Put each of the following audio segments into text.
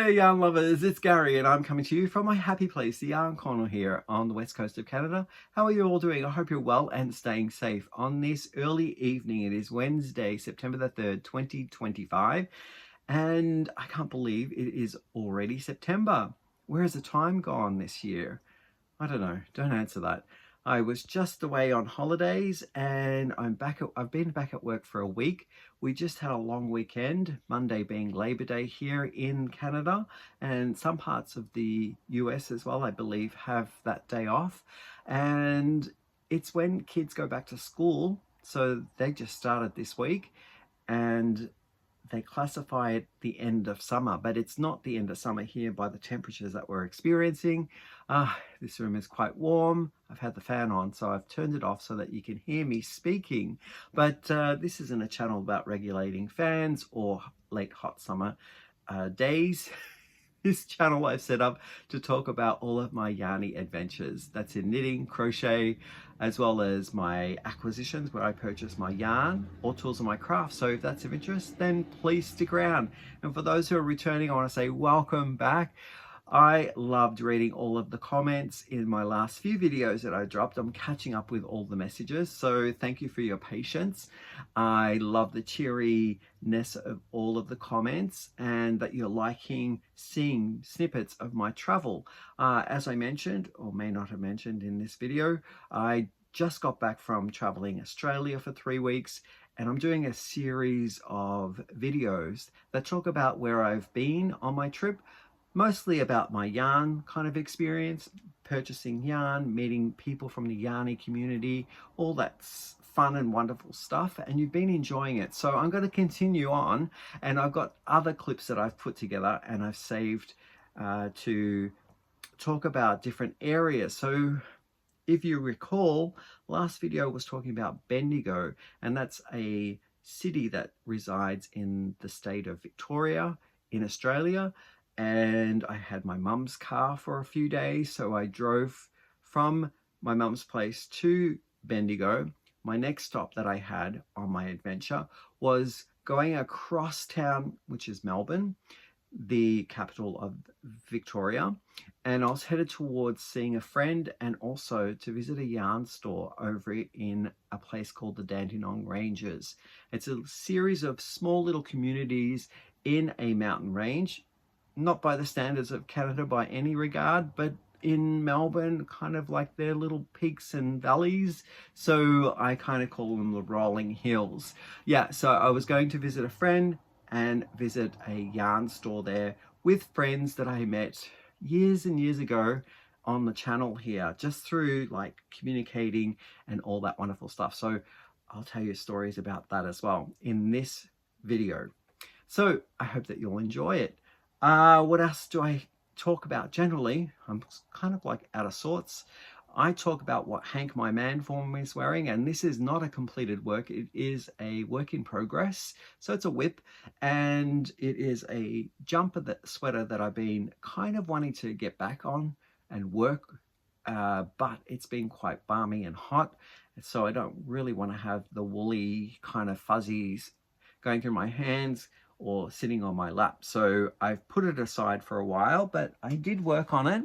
G'day yarn lovers, it's Gary and I'm coming to you from my happy place, the Yarn Corner here on the west coast of Canada. How are you all doing? I hope you're well and staying safe on this early evening. It is Wednesday, September the 3rd, 2025, and I can't believe it is already September. Where has the time gone this year? I don't know, don't answer that. I was just away on holidays and I've been back at work for a week. We just had a long weekend, Monday being Labor Day here in Canada, and some parts of the US as well, I believe, have that day off. And it's when kids go back to school, so they just started this week, and they classify it the end of summer, but it's not the end of summer here by the temperatures that we're experiencing. This room is quite warm. I've had the fan on, so I've turned it off so that you can hear me speaking. But this isn't a channel about regulating fans or late hot summer days. This channel I've set up to talk about all of my yarny adventures. That's in knitting, crochet, as well as my acquisitions where I purchase my yarn or tools of my craft. So if that's of interest, then please stick around. And for those who are returning, I want to say welcome back. I loved reading all of the comments in my last few videos that I dropped. I'm catching up with all the messages, so thank you for your patience. I love the cheeriness of all of the comments and that you're liking seeing snippets of my travel. As I mentioned, or may not have mentioned in this video, I just got back from traveling Australia for 3 weeks, and I'm doing a series of videos that talk about where I've been on my trip. Mostly about my yarn kind of experience, purchasing yarn, meeting people from the yarny community, all that fun and wonderful stuff, and you've been enjoying it. So I'm going to continue on, and I've got other clips that I've put together and I've saved to talk about different areas. So if you recall, last video was talking about Bendigo, and that's a city that resides in the state of Victoria in Australia. And I had my mum's car for a few days, so I drove from my mum's place to Bendigo. My next stop that I had on my adventure was going across town, which is Melbourne, the capital of Victoria, and I was headed towards seeing a friend and also to visit a yarn store over in a place called the Dandenong Ranges. It's a series of small little communities in a mountain range, not by the standards of Canada by any regard, but in Melbourne, kind of like their little peaks and valleys. So I kind of call them the rolling hills. Yeah, so I was going to visit a friend and visit a yarn store there with friends that I met years and years ago on the channel here, just through like communicating and all that wonderful stuff. So I'll tell you stories about that as well in this video. So I hope that you'll enjoy it. What else do I talk about? Generally, I'm kind of like out of sorts. I talk about what Hank, my man form, is wearing, and this is not a completed work. It is a work in progress. So it's a whip, and it is a jumper sweater that I've been kind of wanting to get back on and work, but it's been quite balmy and hot, so I don't really want to have the woolly kind of fuzzies going through my hands or sitting on my lap. So I've put it aside for a while, but I did work on it.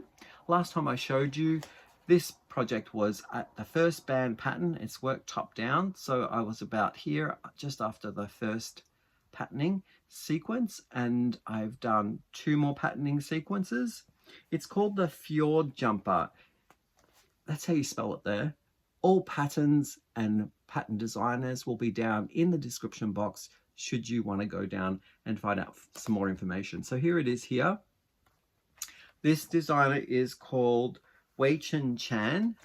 Last time I showed you, this project was at the first band pattern. It's worked top down. So I was about here just after the first patterning sequence, and I've done 2 more patterning sequences. It's called the Fjord Jumper. That's how you spell it there. All patterns and pattern designers will be down in the description box should you want to go down and find out some more information. So here it is here. This designer is called Weichien,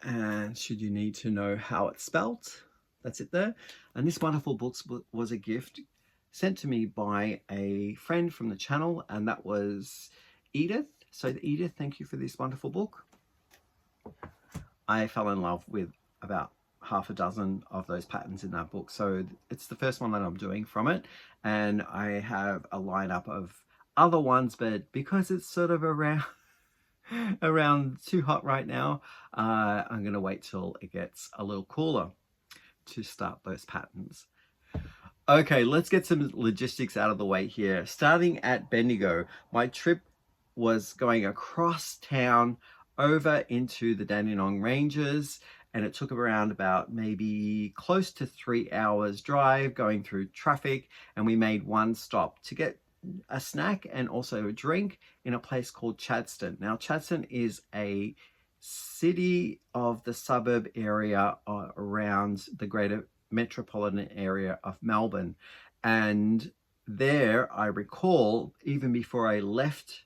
and should you need to know how it's spelt, that's it there. And this wonderful book was a gift sent to me by a friend from the channel, and that was Edith. So Edith, thank you for this wonderful book. I fell in love with about half a dozen of those patterns in that book, so it's the first one that I'm doing from it, and I have a lineup of other ones, but because it's sort of around too hot right now, I'm going to wait till it gets a little cooler to start those patterns. Okay, let's get some logistics out of the way here. Starting at Bendigo, my trip was going across town over into the Dandenong Ranges, and it took around about maybe close to 3 hours drive going through traffic, and we made one stop to get a snack and also a drink in a place called Chadstone. Now, Chadstone is a city of the suburb area around the greater metropolitan area of Melbourne. And there, I recall, even before I left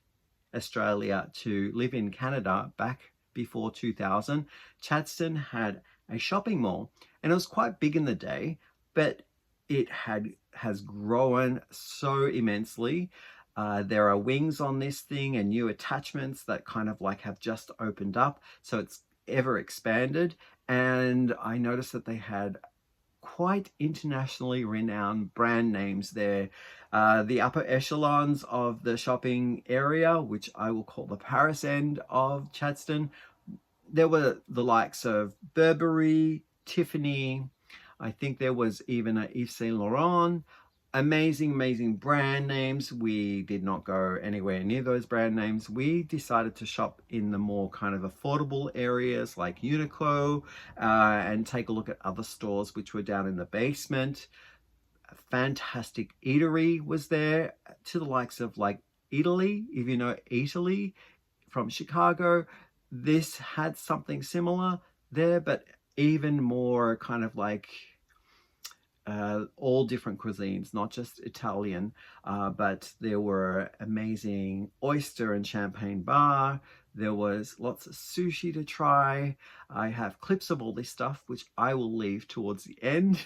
Australia to live in Canada back before 2000, Chadstone had a shopping mall, and it was quite big in the day, but it has grown so immensely. There are wings on this thing and new attachments that kind of like have just opened up, so it's ever expanded. And I noticed that they had quite internationally renowned brand names there. The upper echelons of the shopping area, which I will call the Paris end of Chadstone, there were the likes of Burberry, Tiffany. I think there was even a Yves Saint Laurent. Amazing brand names. We did not go anywhere near those brand names. We decided to shop in the more kind of affordable areas like Uniqlo, and take a look at other stores which were down in the basement. A fantastic eatery was there, to the likes of like Italy, if you know Italy from Chicago. This had something similar there, but even more kind of like all different cuisines, not just Italian, but there were amazing oyster and champagne bar. There was lots of sushi to try. I have clips of all this stuff, which I will leave towards the end.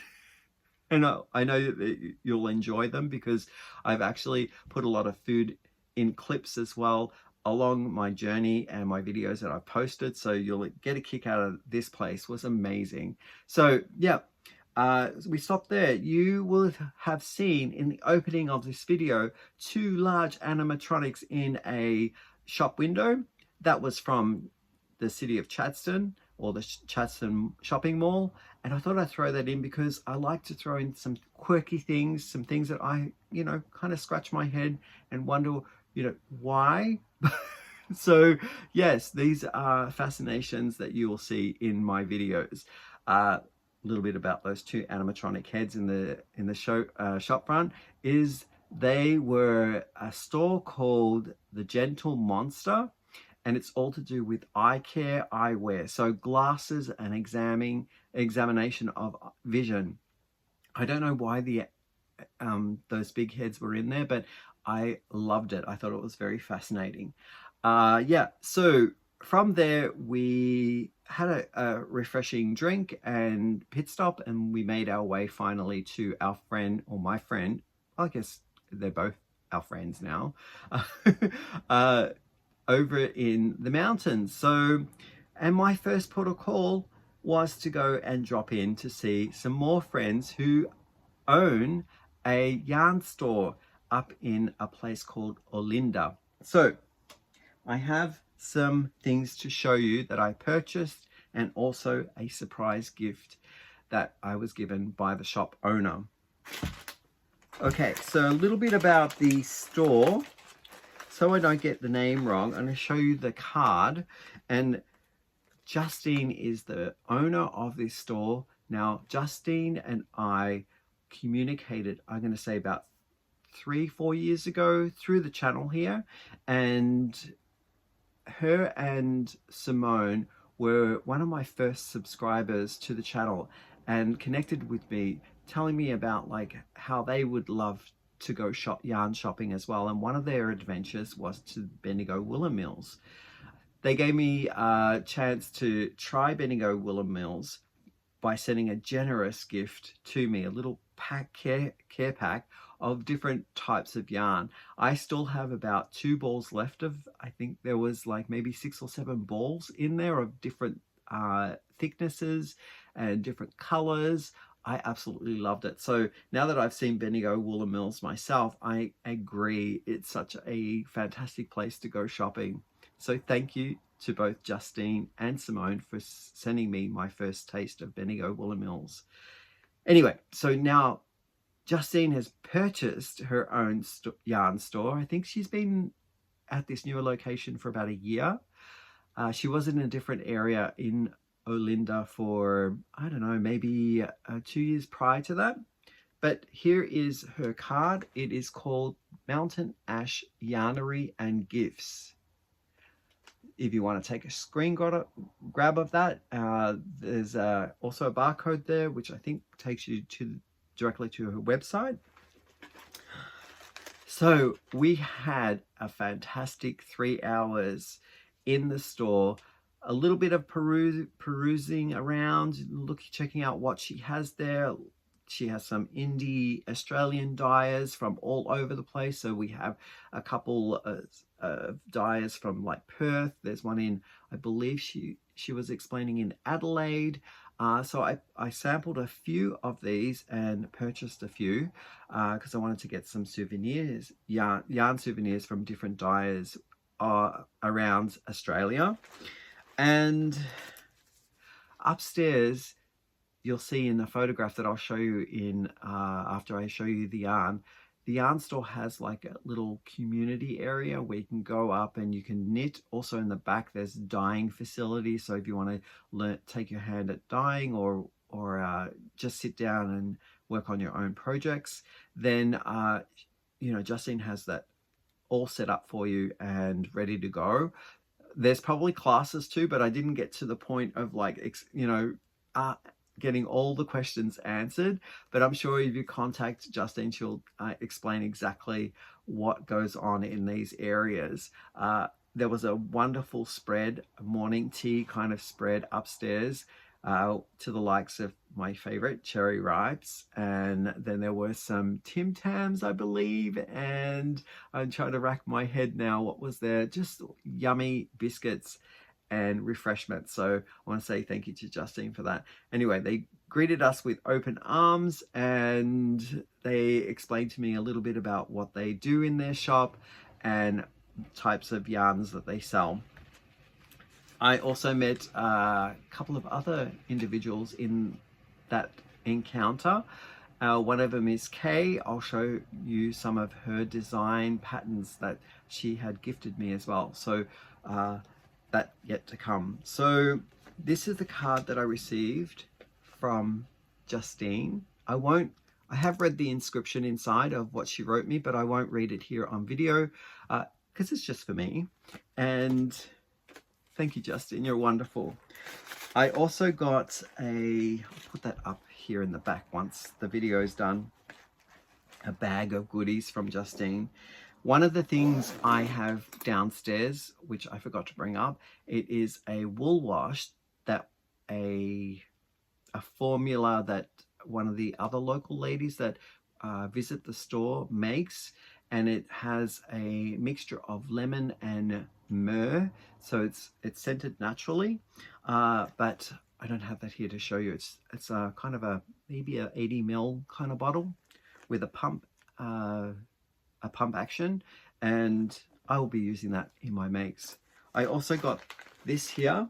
And I know that you'll enjoy them because I've actually put a lot of food in clips as well along my journey and my videos that I've posted. So you'll get a kick out of this place. It was amazing. So yeah, we stopped there. You will have seen in the opening of this video 2 large animatronics in a shop window. That was from the city of Chadstone, or the Chadstone shopping mall. And I thought I'd throw that in because I like to throw in some quirky things, some things that I, kind of scratch my head and wonder, why? So yes, these are fascinations that you will see in my videos. A little bit about those 2 animatronic heads in the shop front is they were a store called The Gentle Monster, and it's all to do with eye care, eyewear, so glasses and examination of vision. I don't know why those big heads were in there, but I loved it. I thought it was very fascinating. Yeah, so from there we had a refreshing drink and pit stop, and we made our way finally to our friend, or my friend, I guess they're both our friends now, over in the mountains. So, and my first port of call was to go and drop in to see some more friends who own a yarn store up in a place called Olinda. So I have some things to show you that I purchased, and also a surprise gift that I was given by the shop owner. Okay, so a little bit about the store. So I don't get the name wrong, I'm going to show you the card. And Justine is the owner of this store. Now, Justine and I communicated, I'm going to say about 3-4 years ago through the channel here. And her and Simone were one of my first subscribers to the channel and connected with me, telling me about like how they would love to go yarn shopping as well. And one of their adventures was to Bendigo Woolen Mills. They gave me a chance to try Bendigo Woolen Mills by sending a generous gift to me, a little care pack of different types of yarn. I still have about 2 balls left of, I think there was like maybe 6 or 7 balls in there of different thicknesses and different colors. I absolutely loved it. So now that I've seen Bendigo Woolen Mills myself, I agree it's such a fantastic place to go shopping. So thank you to both Justine and Simone for sending me my first taste of Bendigo Woolen Mills. Anyway, so now Justine has purchased her own yarn store. I think she's been at this newer location for about a year. She was in a different area in Olinda for, I don't know, maybe 2 years prior to that. But here is her card. It is called Mountain Ash Yarnery and Gifts. If you want to take a screen grab of that, there's also a barcode there, which I think takes you directly to her website. So we had a fantastic 3 hours in the store, a little bit of perusing around, checking out what she has there. She has some indie Australian dyers from all over the place. So we have a couple of dyers from like Perth. There's one in, I believe she was explaining, in Adelaide. So I sampled a few of these and purchased a few because I wanted to get some souvenirs, yarn souvenirs from different dyers around Australia. And upstairs, you'll see in the photograph that I'll show you in after I show you the yarn store has like a little community area where you can go up and you can knit. Also in the back there's dyeing facilities, so if you want to take your hand at dyeing or just sit down and work on your own projects, then you know, Justine has that all set up for you and ready to go. There's probably classes too, but I didn't get to the point of like, you know, getting all the questions answered, but I'm sure if you contact Justine, she'll explain exactly what goes on in these areas. There was a wonderful spread, a morning tea kind of spread upstairs to the likes of my favorite cherry ripes, and then there were some Tim Tams, I believe, and I'm trying to rack my head now, what was there? Just yummy biscuits and refreshments. So I want to say thank you to Justine for that. Anyway, they greeted us with open arms and they explained to me a little bit about what they do in their shop and types of yarns that they sell. I also met a couple of other individuals in that encounter. One of them is Kaye. I'll show you some of her design patterns that she had gifted me as well. So that yet to come. So this is the card that I received from Justine. I have read the inscription inside of what she wrote me, but I won't read it here on video because it's just for me. And thank you, Justine, you're wonderful. I also got I'll put that up here in the back once the video is done, a bag of goodies from Justine. One of the things I have downstairs, which I forgot to bring up, it is a wool wash that a formula that one of the other local ladies that visit the store makes, and it has a mixture of lemon and myrrh, so it's scented naturally, but I don't have that here to show you. It's a kind of maybe a 80 ml kind of bottle with a pump action, and I will be using that in my makes. I also got this here,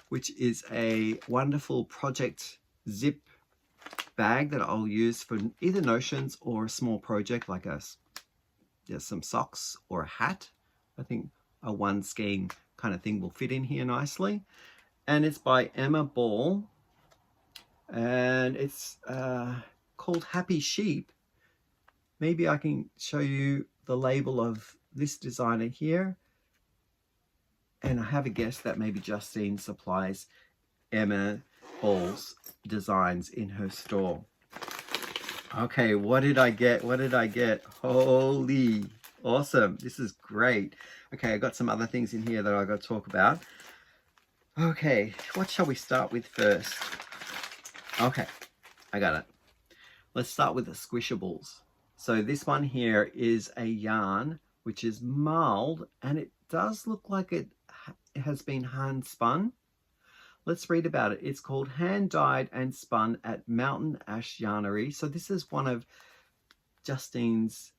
which is a wonderful project zip bag that I'll use for either notions or a small project like some socks or a hat. I think a one skein kind of thing will fit in here nicely. And it's by Emma Ball, and it's called Happy Sheep. Maybe I can show you the label of this designer here. And I have a guess that maybe Justine supplies Emma Ball's designs in her store. Okay, what did I get? What did I get? Holy, awesome. This is great. Okay, I got some other things in here that I got to talk about. Okay, what shall we start with first? Okay, I got it. Let's start with the squishables. So this one here is a yarn which is marled, and it does look like it has been hand spun. Let's read about it. It's called Hand Dyed and Spun at Mountain Ash Yarnery. So this is one of Justine's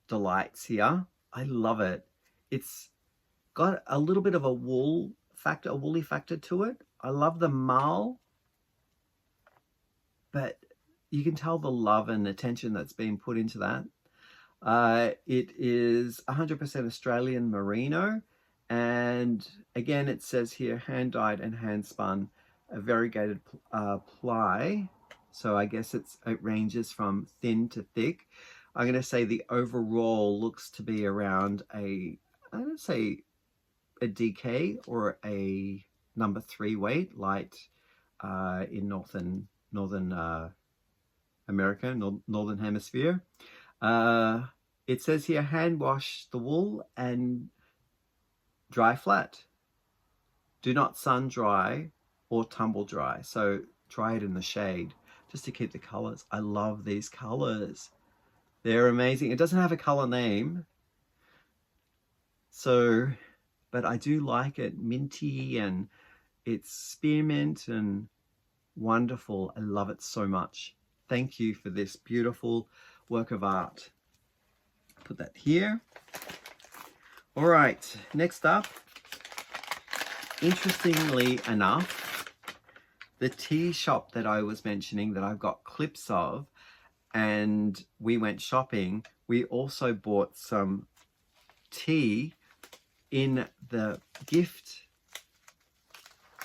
delights here. I love it. It's got a little bit of a woolly factor to it. I love the marl, but you can tell the love and attention that's been put into that. It is 100% Australian merino, and again it says here hand dyed and hand spun, a variegated ply. So I guess it ranges from thin to thick. I'm going to say the overall looks to be around I'm going to say a DK or a number 3 weight, light in northern America, northern hemisphere. It says here hand wash the wool and dry flat. Do not sun dry or tumble dry. So dry it in the shade just to keep the colors. I love these colors. They're amazing. It doesn't have a color name, so, but I do like it. Minty, and it's spearmint and wonderful. I love it so much. Thank you for this beautiful work of art. Put that here. All right, next up, interestingly enough, the tea shop that I was mentioning that I've got clips of, and we went shopping, we also bought some tea in the gift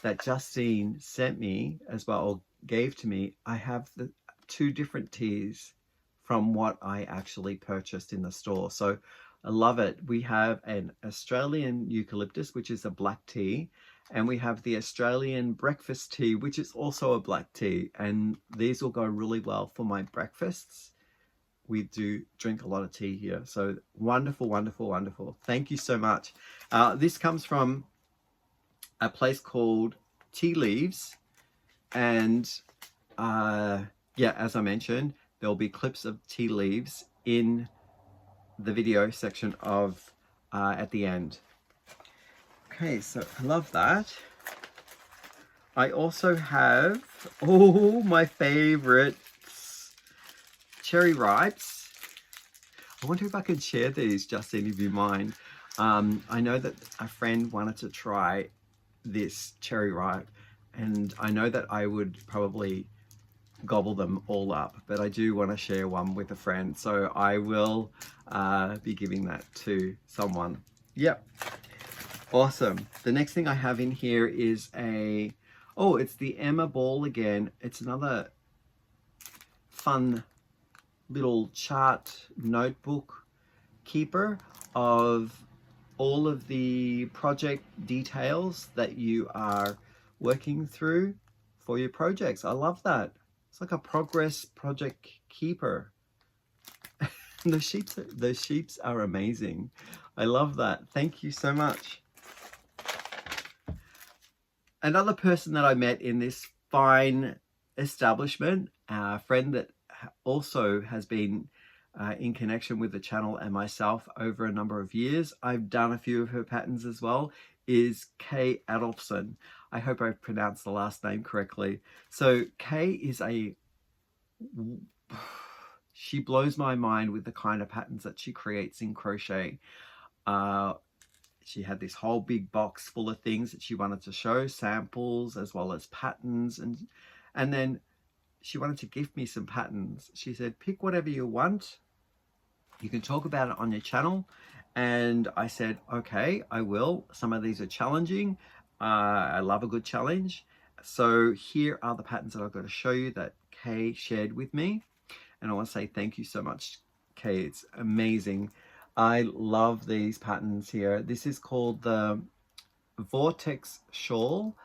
that Justine sent me as well, or gave to me. I have the 2 different teas from what I actually purchased in the store. So I love it. We have an Australian eucalyptus, which is a black tea, and we have the Australian breakfast tea, which is also a black tea, and these will go really well for my breakfasts. We do drink a lot of tea here. So wonderful, wonderful, wonderful. Thank you so much. This comes from a place called Tea Leaves, and yeah, as I mentioned, there'll be clips of tea leaves in the video section of at the end. Okay, so I love that. I also have, oh, my favorites, cherry ripes. I wonder if I can share these, Justine, if you mind. I know that a friend wanted to try this cherry ripe, and I know that I would probably gobble them all up, but I do want to share one with a friend, so I will be giving that to someone. Yep, awesome. The next thing I have in here is it's the Emma ball again. It's another fun little chart notebook keeper of all of the project details that you are working through for your projects. I love that. It's like a progress project keeper. The sheeps are amazing. I love that. Thank you so much. Another person that I met in this fine establishment, a friend that also has been in connection with the channel and myself over a number of years, I've done a few of her patterns as well, is Kaye Adolphson. I hope I pronounced the last name correctly. So Kaye is she blows my mind with the kind of patterns that she creates in crochet. She had this whole big box full of things that she wanted to show, samples as well as patterns, and then she wanted to gift me some patterns. She said, pick whatever you want. You can talk about it on your channel. And I said, okay, I will. Some of these are challenging. I love a good challenge. So here are the patterns that I've got to show you that Kaye shared with me. And I want to say thank you so much, Kaye. It's amazing. I love these patterns here. This is called the Vortex Shawl.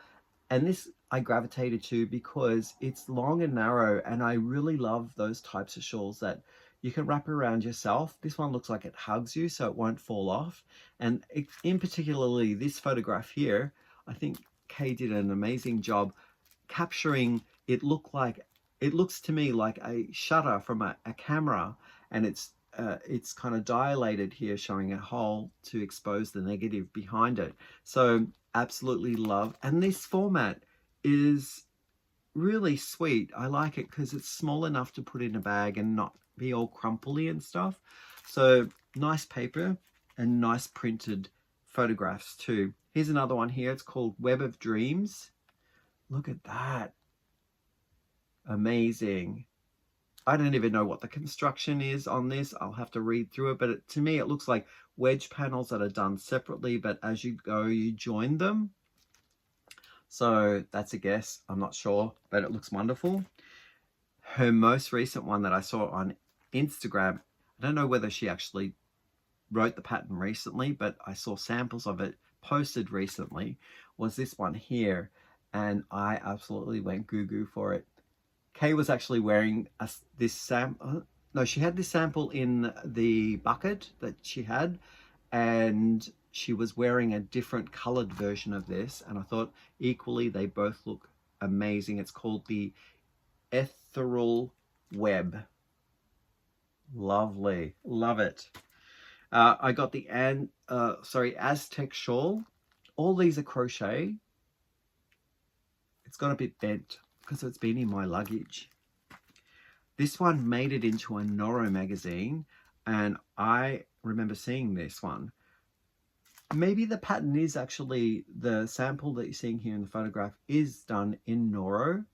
And this I gravitated to because it's long and narrow, and I really love those types of shawls that you can wrap around yourself. This one looks like it hugs you, so it won't fall off. And in particularly this photograph here, I think Kaye did an amazing job capturing it. It looks to me like a shutter from a camera, and it's kind of dilated here, showing a hole to expose the negative behind it. So absolutely love. And this format is really sweet. I like it because it's small enough to put in a bag and not be all crumply and stuff. So nice paper and nice printed photographs too. Here's another one here. It's called Web of Dreams. Look at that. Amazing. I don't even know what the construction is on this. I'll have to read through it, but to me it looks like wedge panels that are done separately, but as you go you join them. So that's a guess, I'm not sure, but it looks wonderful. Her most recent one that I saw on Instagram, I don't know whether she actually wrote the pattern recently, but I saw samples of it posted recently, was this one here, and I absolutely went goo-goo for it. Kaye was actually wearing this sample. No, she had this sample in the bucket that she had, and she was wearing a different colored version of this, and I thought equally they both look amazing. It's called the Ethereal Web. Lovely, love it. I got the Aztec shawl. All these are crochet. It's got a bit bent because it's been in my luggage. This one made it into a Noro magazine, and I remember seeing this one. Maybe the pattern is actually, the sample that you're seeing here in the photograph is done in Noro,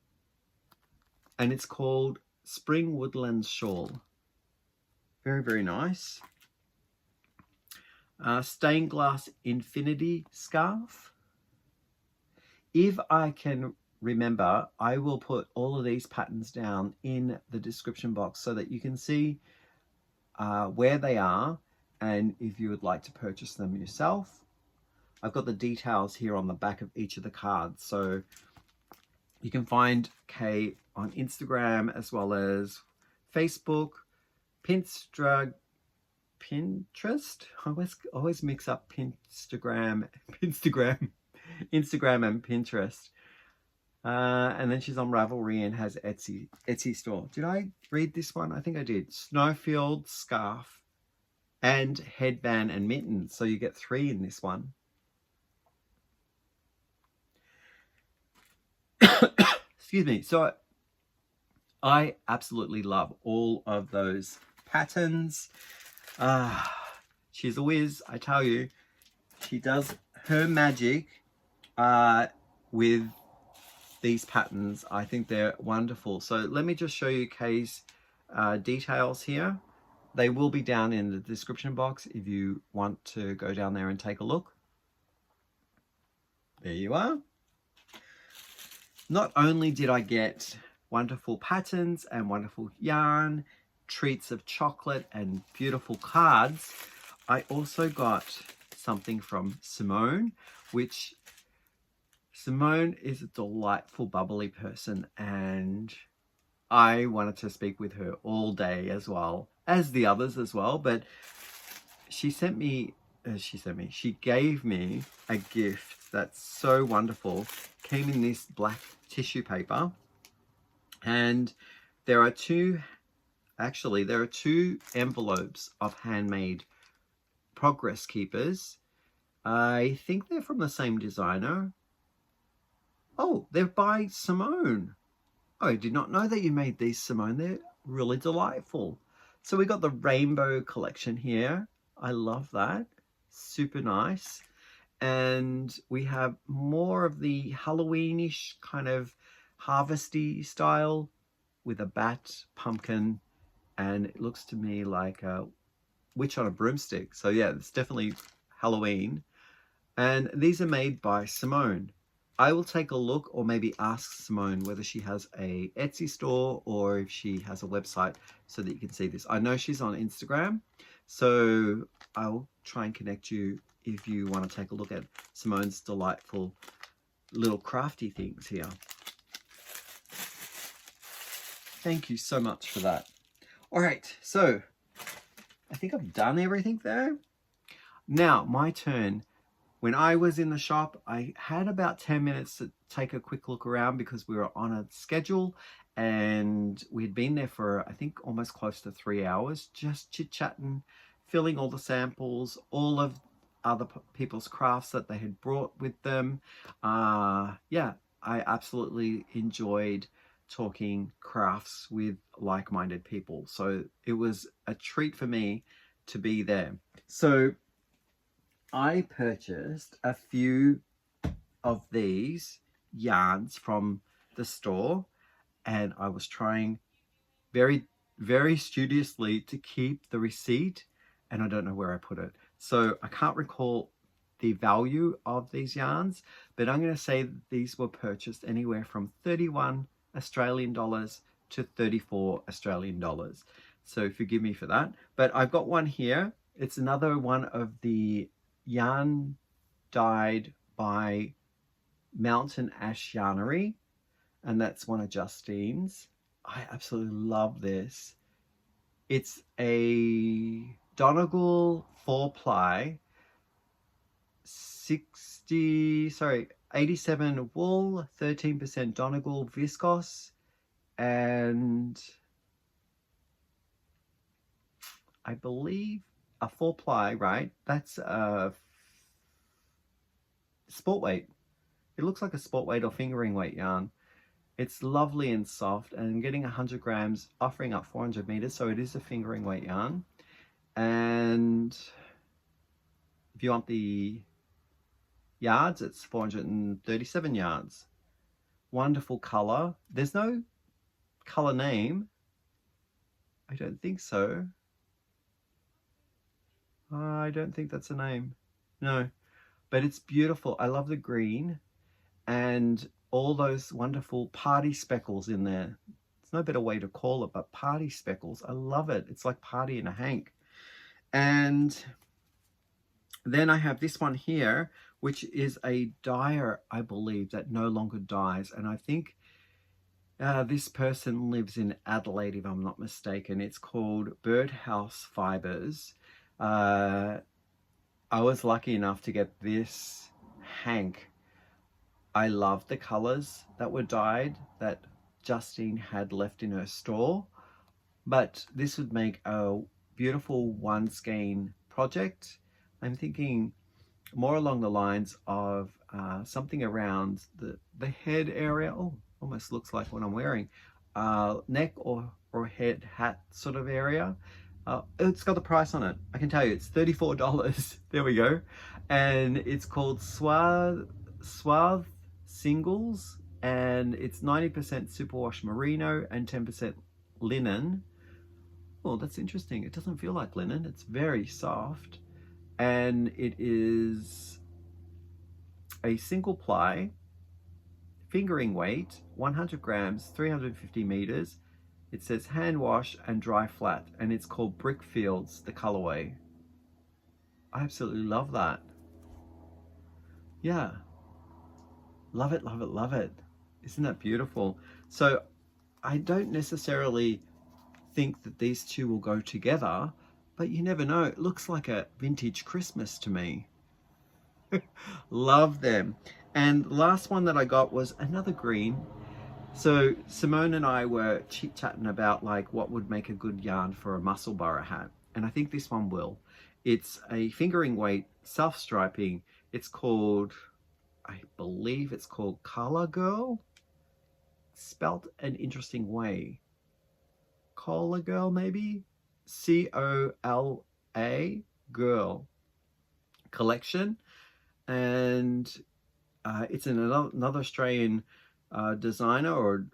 and it's called Spring Woodlands Shawl. Very, very nice. Stained glass infinity scarf. If I can remember, I will put all of these patterns down in the description box so that you can see where they are, and if you would like to purchase them yourself. I've got the details here on the back of each of the cards, so you can find Kaye on Instagram as well as Facebook, Pinterest. I always mix up Instagram and Pinterest. And then she's on Ravelry and has Etsy store. Did I read this one? I think I did. Snowfield scarf and headband and mittens. So you get 3 in this one. Excuse me. So I absolutely love all of those patterns. She's a whiz, I tell you. She does her magic with these patterns. I think they're wonderful. So let me just show you Kaye's details here. They will be down in the description box if you want to go down there and take a look. There you are. Not only did I get wonderful patterns and wonderful yarn, treats of chocolate and beautiful cards, I also got something from Simone, which Simone is a delightful, bubbly person, and I wanted to speak with her all day as well as the others as well. But she gave me a gift that's so wonderful. Came in this black tissue paper, and there are two envelopes of handmade progress keepers. I think they're from the same designer. Oh, they're by Simone. Oh, I did not know that you made these, Simone. They're really delightful. So we got the rainbow collection here. I love that. Super nice. And we have more of the Halloweenish kind of harvesty style with a bat, pumpkin, and it looks to me like a witch on a broomstick. So yeah, it's definitely Halloween. And these are made by Simone. I will take a look, or maybe ask Simone whether she has a Etsy store or if she has a website so that you can see this. I know she's on Instagram, so I'll try and connect you if you want to take a look at Simone's delightful little crafty things here. Thank you so much for that. All right, so I think I've done everything there. Now, my turn. When I was in the shop, I had about 10 minutes to take a quick look around because we were on a schedule and we'd been there for, I think, almost close to 3 hours, just chit-chatting, filling all the samples, all of other people's crafts that they had brought with them. Yeah, I absolutely enjoyed talking crafts with like-minded people. So it was a treat for me to be there. So I purchased a few of these yarns from the store, and I was trying very very studiously to keep the receipt, and I don't know where I put it. So I can't recall the value of these yarns, but I'm going to say that these were purchased anywhere from 31 Australian dollars to 34 Australian dollars. So forgive me for that. But I've got one here. It's another one of the yarn dyed by Mountain Ash Yarnery, and that's one of Justine's. I absolutely love this. It's a Donegal 4-ply, 87 wool, 13% Donegal viscose, and I believe a 4-ply, right? That's a sport weight. It looks like a sport weight or fingering weight yarn. It's lovely and soft, and I'm getting 100 grams, offering up 400 meters, so it is a fingering weight yarn. And if you want the yards, it's 437 yards. Wonderful color. There's no color name. I don't think so. I don't think that's a name. No, but it's beautiful. I love the green and all those wonderful party speckles in there. There's no better way to call it, but party speckles. I love it. It's like party in a hank. And then I have this one here, which is a dyer, I believe, that no longer dyes. And I think this person lives in Adelaide, if I'm not mistaken. It's called Birdhouse Fibers. I was lucky enough to get this hank. I love the colors that were dyed that Justine had left in her store, but this would make a beautiful one skein project. I'm thinking more along the lines of something around the head area. Oh, almost looks like what I'm wearing. Neck or head hat sort of area. It's got the price on it. I can tell you it's $34. There we go. And it's called Suave Singles, and it's 90% superwash merino and 10% linen. Oh, that's interesting. It doesn't feel like linen. It's very soft. And it is a single ply, fingering weight, 100 grams, 350 meters. It says hand wash and dry flat, and it's called Brickfields, the colorway. I absolutely love that. Yeah. Love it, love it, love it. Isn't that beautiful? So I don't necessarily think that these two will go together, but you never know. It looks like a vintage Christmas to me. Love them. And the last one that I got was another green. So Simone and I were chit-chatting about like what would make a good yarn for a Musselburgh hat. And I think this one will. It's a fingering weight, self-striping. It's called, I believe it's called Collar Girl. Spelt an interesting way. Collar Girl, maybe? C-O-L-A Girl collection. And it's another Australian designer, or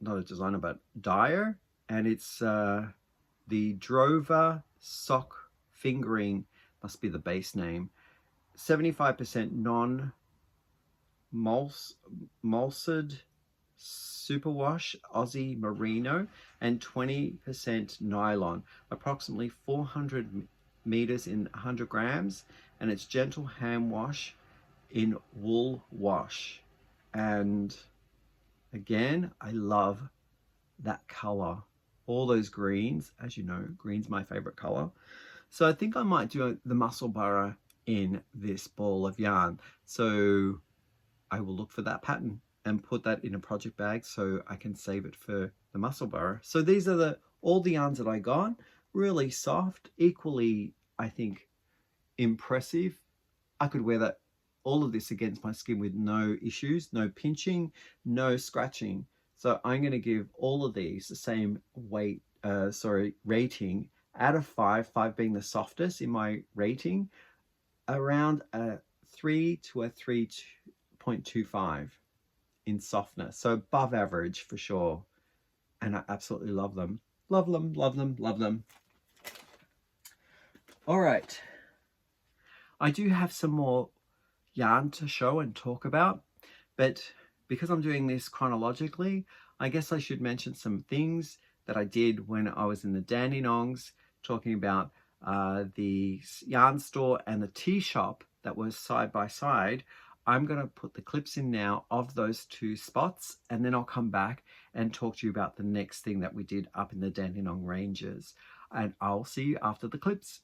not a designer, but dyer. And it's the Drover Sock Fingering, must be the base name. 75% non-mulcid superwash Aussie merino and 20% nylon, approximately 400 meters in 100 grams, and it's gentle hand wash in wool wash. And again, I love that color, all those greens. As you know, green's my favorite color, so I think I might do the Musselburgh in this ball of yarn. So I will look for that pattern and put that in a project bag so I can save it for the Musselburgh. So these are all the yarns that I got. Really soft, equally, I think, impressive. I could wear all of this against my skin with no issues, no pinching, no scratching. So I'm going to give all of these the same rating out of 5, 5 being the softest in my rating, around a 3 to a 3.25 in softness. So above average for sure. And I absolutely love them. Love them, love them, love them. All right. I do have some more yarn to show and talk about, but because I'm doing this chronologically, I guess I should mention some things that I did when I was in the Dandenongs, talking about the yarn store and the tea shop that was side by side. I'm going to put the clips in now of those two spots, and then I'll come back and talk to you about the next thing that we did up in the Dandenong Ranges. And I'll see you after the clips.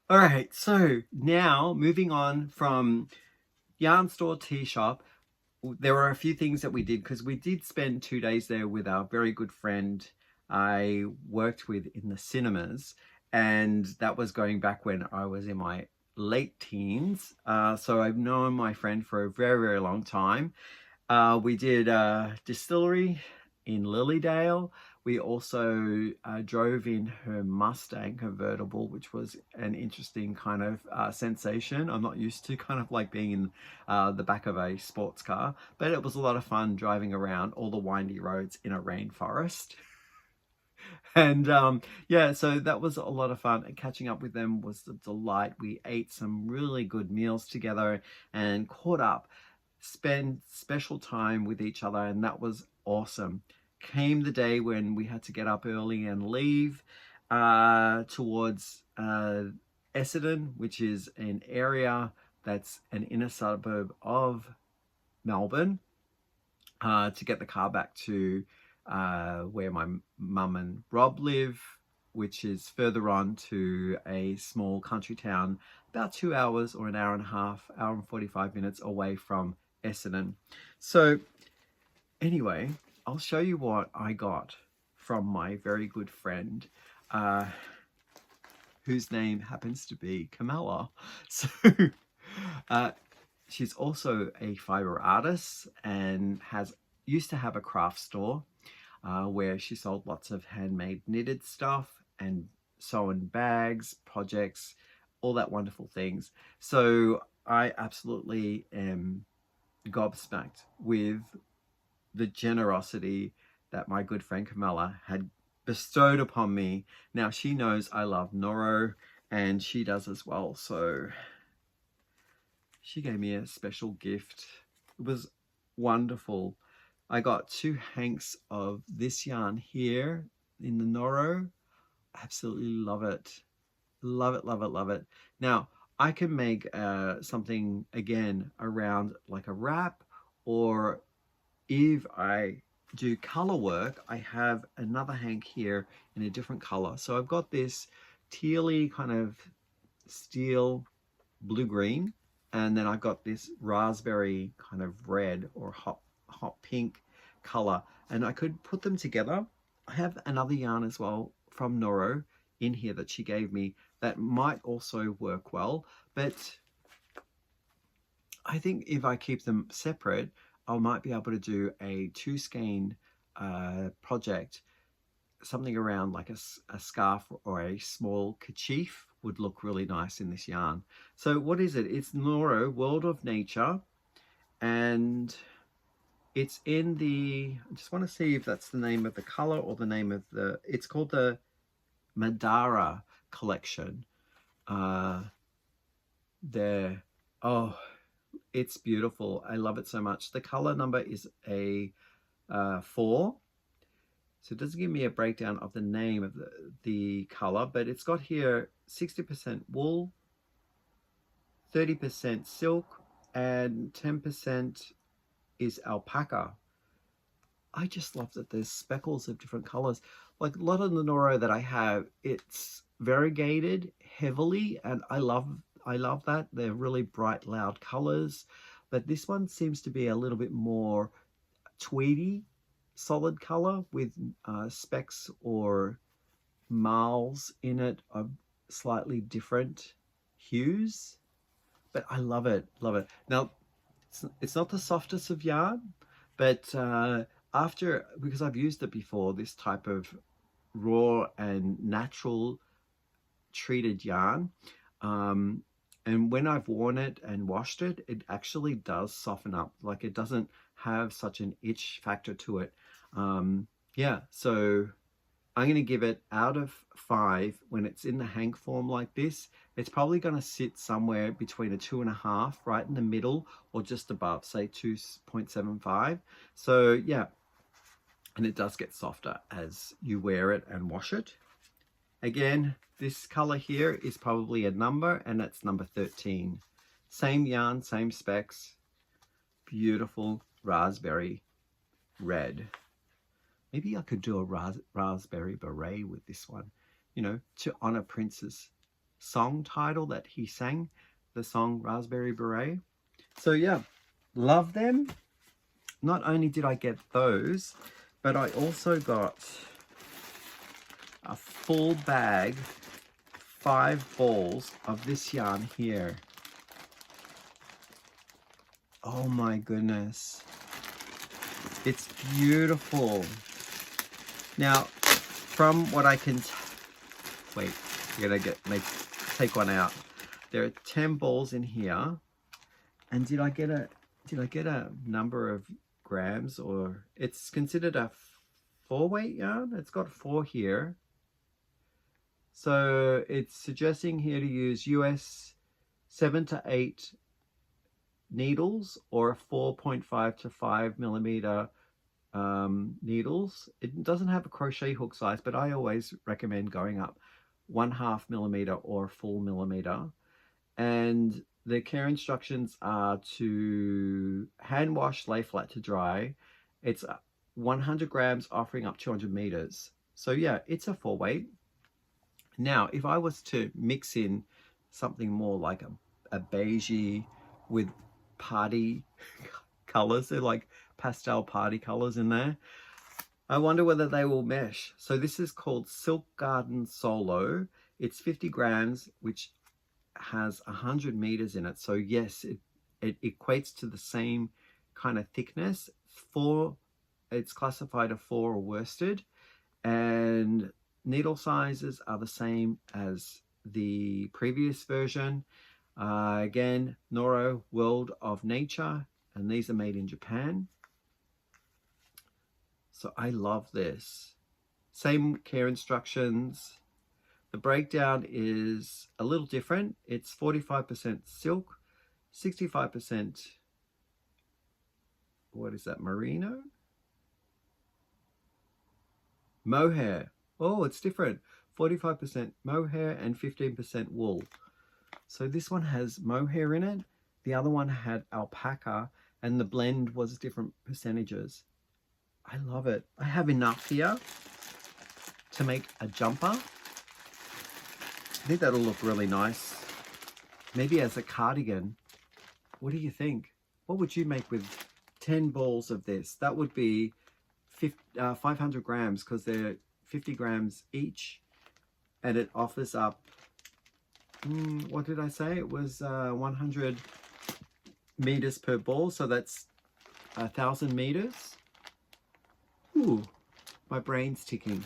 All right, so now moving on from yarn store, tea shop, there were a few things that we did because we did spend 2 days there with our very good friend I worked with in the cinemas, and that was going back when I was in my late teens. So I've known my friend for a very, very long time. We did a distillery in Lilydale. We also drove in her Mustang convertible, which was an interesting kind of sensation. I'm not used to kind of like being in the back of a sports car, but it was a lot of fun driving around all the windy roads in a rainforest. And yeah, so that was a lot of fun, and catching up with them was a delight. We ate some really good meals together and caught up, spend special time with each other, and that was awesome. Came the day when we had to get up early and leave towards Essendon, which is an area that's an inner suburb of Melbourne, to get the car back to where my mum and Rob live, which is further on to a small country town about 2 hours or an hour and a half, hour and 45 minutes away from Essendon. So anyway, I'll show you what I got from my very good friend, whose name happens to be Camilla. So she's also a fiber artist and used to have a craft store where she sold lots of handmade knitted stuff and sewn bags, projects, all that wonderful things. So I absolutely am gobsmacked with the generosity that my good friend Camilla had bestowed upon me. Now she knows I love Noro, and she does as well, so she gave me a special gift. It was wonderful. I got 2 hanks of this yarn here in the Noro. Absolutely love it. Love it, love it, love it. Now, I can make something, again, around like a wrap, or if I do color work, I have another hank here in a different color. So I've got this tealy kind of steel blue-green, and then I've got this raspberry kind of red or hot pink color, and I could put them together. I have another yarn as well from Noro in here that she gave me that might also work well, but I think if I keep them separate, I might be able to do a 2 skein project. Something around like a scarf or a small kerchief would look really nice in this yarn. So what is it? It's Noro World of Nature, and it's in the, I just want to see if that's the name of the color or the name of the, it's called the Madara collection. There, oh, it's beautiful. I love it so much. The color number is a 4. So it doesn't give me a breakdown of the name of the color, but it's got here 60% wool, 30% silk, and 10% is alpaca. I just love that there's speckles of different colors. Like a lot of the Noro that I have, it's variegated heavily, and I love that. They're really bright, loud colors, but this one seems to be a little bit more tweedy, solid color with specks or marls in it of slightly different hues, but I love it, love it. Now, it's not the softest of yarn, but because I've used it before, this type of raw and natural treated yarn, and when I've worn it and washed it, it actually does soften up. Like, it doesn't have such an itch factor to it. Yeah, so I'm going to give it out of 5 when it's in the hank form like this. It's probably going to sit somewhere between a 2.5, right in the middle, or just above, say 2.75. So yeah, and it does get softer as you wear it and wash it. Again, this color here is probably a number, and that's number 13. Same yarn, same specs. Beautiful raspberry red. Maybe I could do a raspberry beret with this one, you know, to honor Prince's song title that he sang, the song Raspberry Beret. So yeah, love them. Not only did I get those, but I also got a full bag, 5 balls of this yarn here. Oh my goodness. It's beautiful. Now, from what I can wait, I'm gonna take one out. There are 10 balls in here, and did I get a number of grams, or it's considered a 4-weight yarn? It's got 4 here, so it's suggesting here to use US 7 to 8 needles, or 4.5 to 5 millimeter needles. It doesn't have a crochet hook size, but I always recommend going up 1/2 millimeter or full millimeter. And the care instructions are to hand wash, lay flat to dry. It's 100 grams, offering up 200 meters. So yeah, it's a 4-weight. Now, if I was to mix in something more like a beigey with party colors, they're like pastel party colors in there, I wonder whether they will mesh. So this is called Silk Garden Solo. It's 50 grams, which has 100 meters in it. So yes, it equates to the same kind of thickness. It's classified a 4 or worsted, and needle sizes are the same as the previous version. Again, Noro, World of Nature, and these are made in Japan. So I love this. Same care instructions. The breakdown is a little different. It's 45% silk, 65%, what is that, merino? Mohair. Oh, it's different. 45% mohair and 15% wool. So this one has mohair in it. The other one had alpaca, and the blend was different percentages. I love it. I have enough here to make a jumper. I think that'll look really nice. Maybe as a cardigan. What do you think? What would you make with 10 balls of this? That would be 500 grams, because they're 50 grams each. And it offers up, what did I say? It was 100 meters per ball. So that's 1,000 meters. Ooh, my brain's ticking.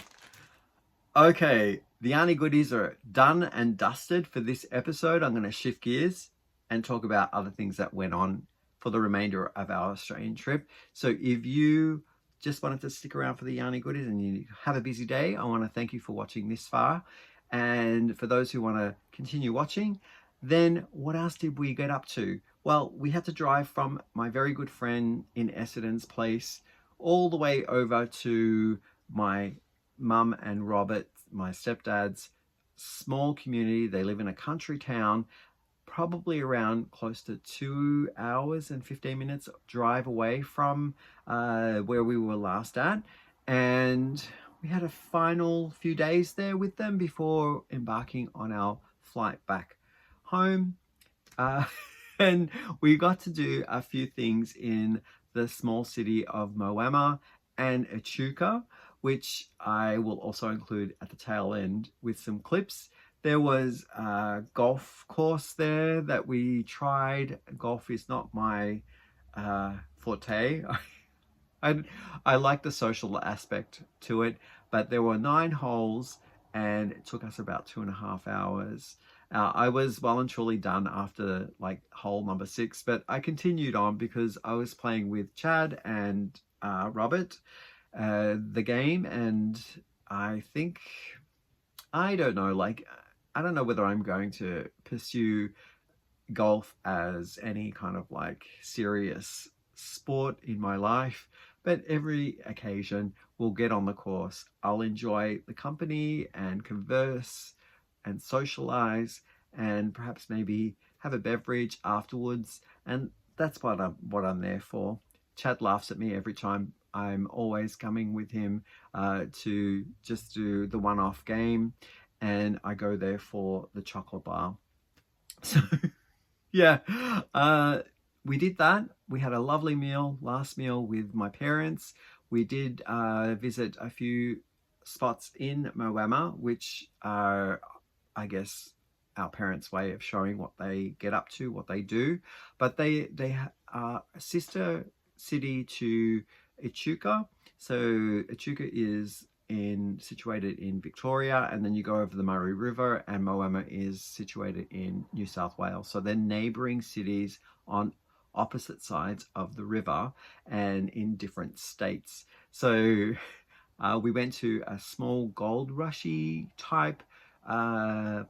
Okay, the yarny goodies are done and dusted for this episode. I'm going to shift gears and talk about other things that went on for the remainder of our Australian trip. So if you just wanted to stick around for the yarny goodies and you have a busy day, I want to thank you for watching this far. And for those who want to continue watching, then what else did we get up to? Well, we had to drive from my very good friend in Essendon's place all the way over to my mum and Robert, my stepdad's small community. They live in a country town, probably around close to 2 hours and 15 minutes drive away from where we were last at. And we had a final few days there with them before embarking on our flight back home. And we got to do a few things in the small city of Moama and Echuca, which I will also include at the tail end with some clips. There was a golf course there that we tried. Golf is not my forte. I like the social aspect to it, but there were 9 holes and it took us about 2.5 hours. I was well and truly done after like hole number 6, but I continued on because I was playing with Chad and Robert the game, and I think, I don't know, like, I don't know whether I'm going to pursue golf as any kind of like serious sport in my life, but every occasion we'll get on the course. I'll enjoy the company and converse and socialize and perhaps maybe have a beverage afterwards, and that's what I'm there for. Chad laughs at me every time I'm always coming with him to just do the one-off game, and I go there for the chocolate bar. So yeah, we did that. We had a lovely meal, last meal with my parents. We did visit a few spots in Moama, which are, I guess, our parents' way of showing what they get up to, what they do. But they are a sister city to Echuca. So Echuca is situated in Victoria, and then you go over the Murray River, and Moama is situated in New South Wales. So they're neighbouring cities on opposite sides of the river and in different states. So we went to a small gold rushy type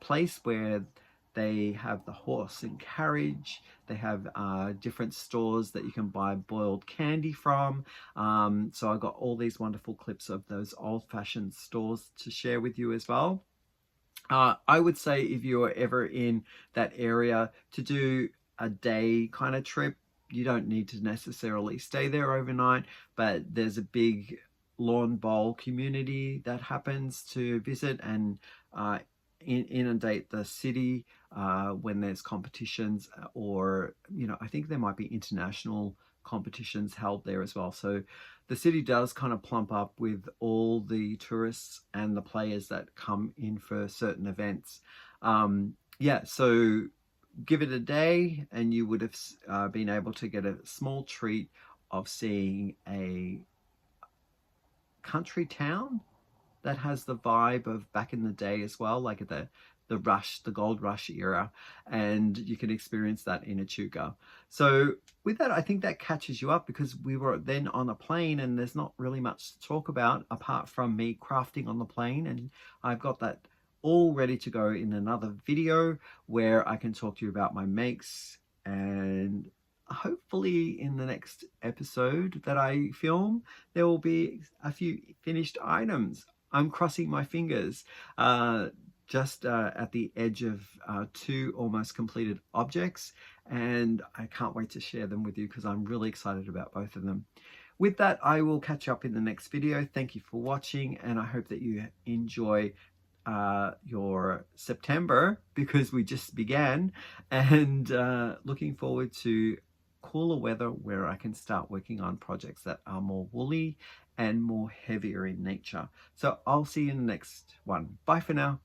place where they have the horse and carriage. They have different stores that you can buy boiled candy from. So I got all these wonderful clips of those old-fashioned stores to share with you as well. I would say if you're ever in that area to do a day kind of trip, you don't need to necessarily stay there overnight, but there's a big lawn bowl community that happens to visit and inundate the city when there's competitions, or I think there might be international competitions held there as well. So the city does kind of plump up with all the tourists and the players that come in for certain events. Yeah, so give it a day and you would have been able to get a small treat of seeing a country town that has the vibe of back in the day as well, like the gold rush era, and you can experience that in Echuca. So with that, I think that catches you up, because we were then on a plane and there's not really much to talk about apart from me crafting on the plane, and I've got that all ready to go in another video where I can talk to you about my makes, and hopefully in the next episode that I film there will be a few finished items. I'm crossing my fingers. Just at the edge of 2 almost completed objects, and I can't wait to share them with you because I'm really excited about both of them. With that, I will catch up in the next video. Thank you for watching, and I hope that you enjoy your September, because we just began, and looking forward to cooler weather where I can start working on projects that are more woolly and more heavier in nature. So I'll see you in the next one. Bye for now.